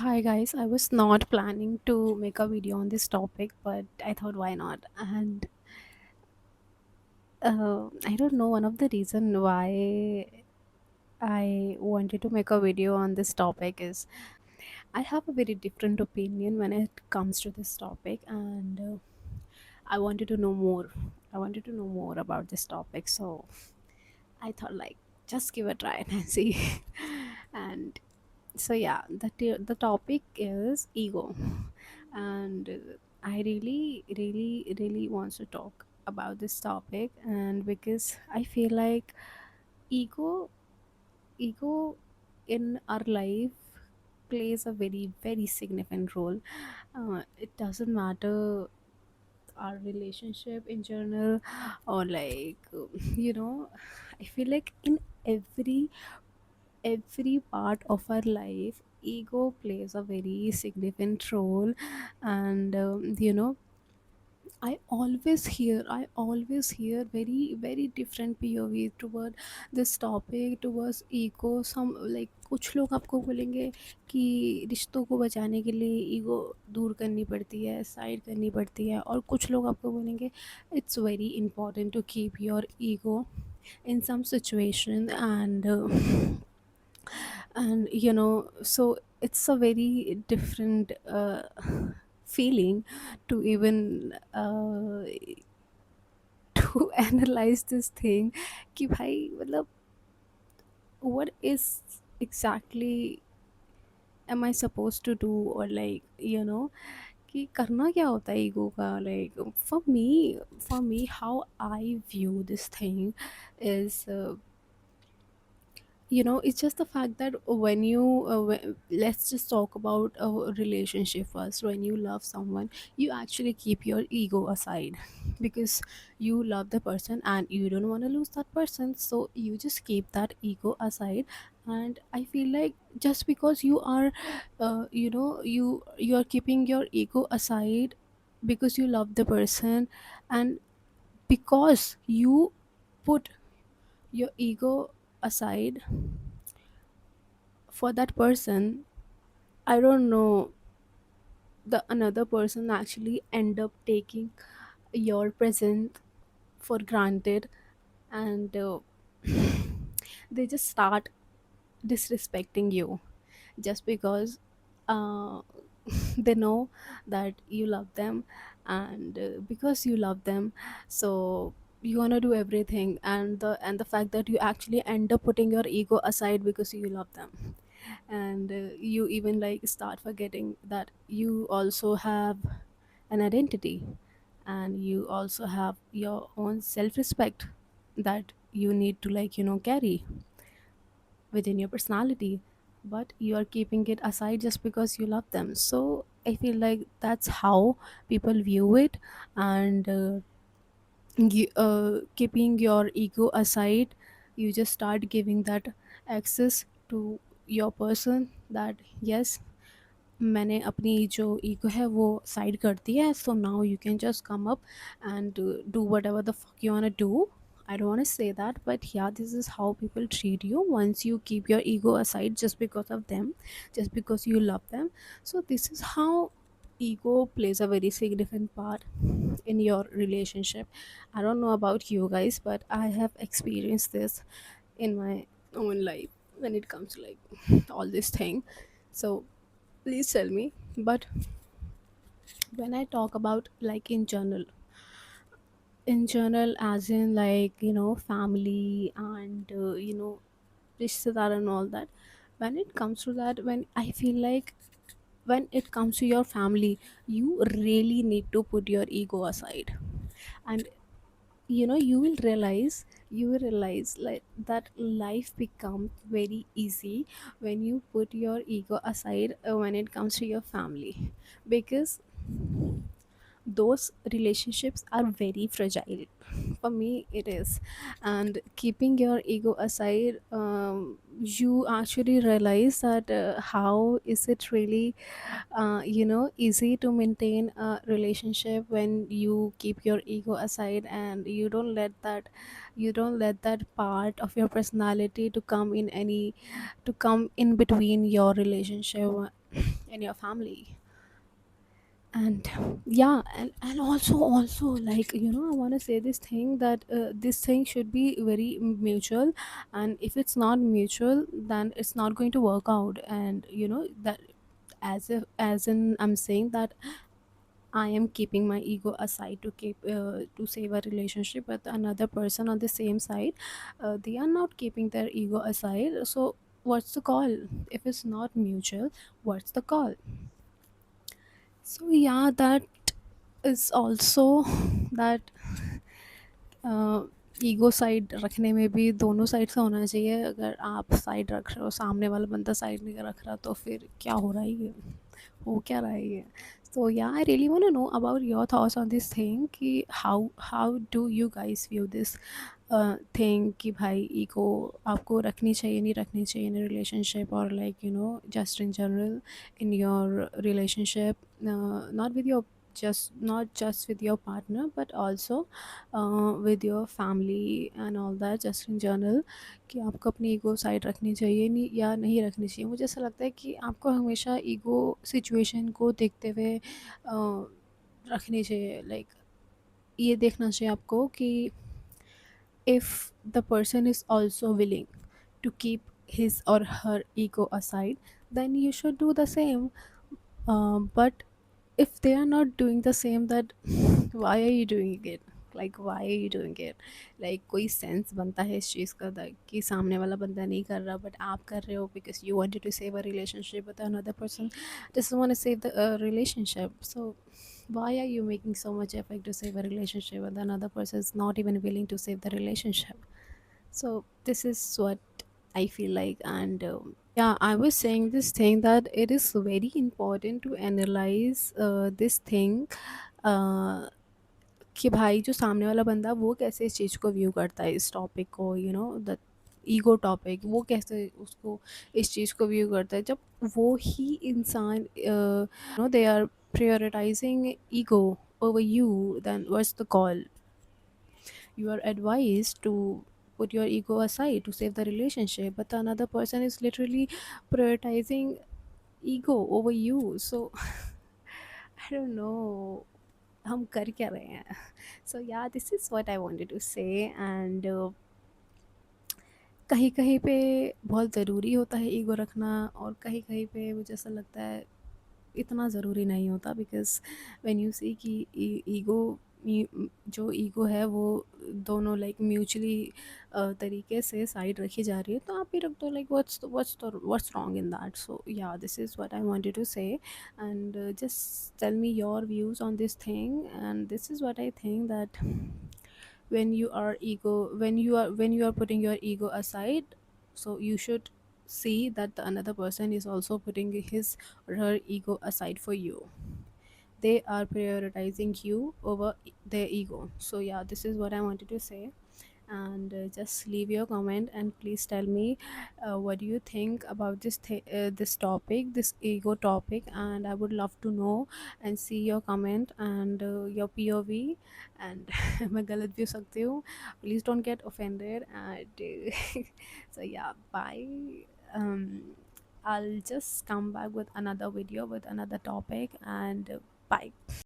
Hi guys, I was not planning to make a video on this topic, but I thought why not? And I don't know, one of the reason why I wanted to make a video on this topic is I have a very different opinion when it comes to this topic, and I wanted to know more. I wanted to know more about this topic, so I thought like just give it a try and see. And so yeah, the topic is ego, and I really wants to talk about this topic, and because I feel like ego ego in our life plays a very significant role. It doesn't matter our relationship in general, or like I feel like in every part of our life ego plays a very significant role. And I always hear very different POV toward this topic, towards ego. some like कुछ लोग आपको बोलेंगे कि रिश्तों को बचाने के लिए ईगो दूर करनी पड़ती है, साइड करनी पड़ती है, और कुछ लोग आपको बोलेंगे it's very important to keep your ego in some situation. And so it's a very different feeling to even to analyze this thing कि भाई मतलब what is exactly am I supposed to do, or like कि करना क्या होता है ego का. like for me how I view this thing is it's just the fact that when let's just talk about a relationship first. When you love someone, you actually keep your ego aside because you love the person and you don't want to lose that person, so you just keep that ego aside. And I feel like just because you are you are keeping your ego aside because you love the person, and because you put your ego aside for that person, I don't know, the another person actually end up taking your present for granted. And they just start disrespecting you just because uh, they know that you love them. And because you love them, so you want to do everything, and the fact that you actually end up putting your ego aside because you love them. And you even like start forgetting that you also have an identity, and you also have your own self-respect that you need to carry within your personality, but you are keeping it aside just because you love them. So I feel like that's how people view it. And keeping your ego aside, you just start giving that access to your person that yes, मैंने अपनी जो ego है वो side कर दी है, so now you can just come up and do whatever the fuck you wanna do. I don't want to say that, but yeah, this is how people treat you once you keep your ego aside just because of them, just because you love them. So this is how ego plays a very significant part in your relationship. I don't know about you guys, but I have experienced this in my own life when it comes to like all this thing. So please tell me. But when I talk about like in general, as in like family and rishtedar and all that, when it comes to that, when I feel like when it comes to your family, you really need to put your ego aside. And you will realize like that life becomes very easy when you put your ego aside when it comes to your family, because those relationships are very fragile. For me it is. And keeping your ego aside, you actually realize that how is it really easy to maintain a relationship when you keep your ego aside, and you don't let that part of your personality to come in between your relationship in your family. And yeah, and also, like, I want to say this thing, that this thing should be very mutual. And if it's not mutual, then it's not going to work out. And that, as in I'm saying that I am keeping my ego aside to keep to save a relationship, but another person on the same side, they are not keeping their ego aside. So what's the call? If it's not mutual, what's the call? So yeah, that is also that ego side रखने में भी दोनों side से होना चाहिए। अगर आप side रख रहे हो, सामने वाला बंदा साइड नहीं रख रहा, तो फिर क्या हो रहा है ये, हो क्या रहा है ये? So yeah, I really want to know about your thoughts on this thing, कि how do you guys view this thing, कि भाई ईगो आपको रखनी चाहिए, नहीं रखनी चाहिए in a relationship, or like just in general in your relationship, not with your, just not just with your partner, but also with your family and all that, just in general, कि आपको अपनी ego side रखनी चाहिए, नहीं या नहीं रखनी चाहिए। मुझे ऐसा लगता है कि आपको हमेशा ईगो सिचुएशन को देखते हुए रखनी चाहिए। लाइक, ये देखना चाहिए आपको कि if the person is also willing to keep his or her ego aside, then you should do the same. But if they are not doing the same, that why are you doing it? Like, why are you doing it? Like, कोई sense बनता है इस चीज़ का, कि सामने वाला बंदा नहीं कर रहा बट आप कर रहे हो, because you wanted to save a relationship, but another person doesn't want to save the relationship. So why are you making so much effort to save a relationship, and another person is not even willing to save the relationship? So this is what I feel like. And yeah, I was saying this thing, that it is very important to analyze this thing, uh, कि भाई जो सामने वाला बंदा, वो कैसे इस चीज़ को व्यू करता है, इस टॉपिक को, द ईगो टॉपिक, वो कैसे उसको, इस चीज़ को व्यू करता है, जब वो ही इंसान they are prioritizing ego over you, then what's the call? You are advised to put your ego aside to save the relationship, but the another person is literally prioritizing ego over you. So I don't know, हम कर क्या रहे हैं? So yeah, this is what I wanted to say. And कहीं कहीं पे बहुत ज़रूरी होता है ईगो रखना, और कहीं कहीं पे मुझे ऐसा लगता है इतना ज़रूरी नहीं होता, बिकॉज़ व्हेन यू सी कि ईगो, जो ईगो है वो दोनों लाइक म्यूचुअली तरीके से साइड रखी जा रही है, तो आप भी रख दो। Like what's wrong in that? So yeah, this is what I wanted to say. And just tell me your views on this thing, and this is what I think, that when you are putting your ego aside, so you should see that the another person is also putting his or her ego aside for you. They are prioritizing you over their ego. So yeah, this is what I wanted to say. And just leave your comment, and please tell me what do you think about this topic, this ego topic. And I would love to know and see your comment and your POV. And मैं गलत भी हो सकती हूँ, please don't get offended. And so yeah, bye. I'll just come back with another video with another topic. And bye.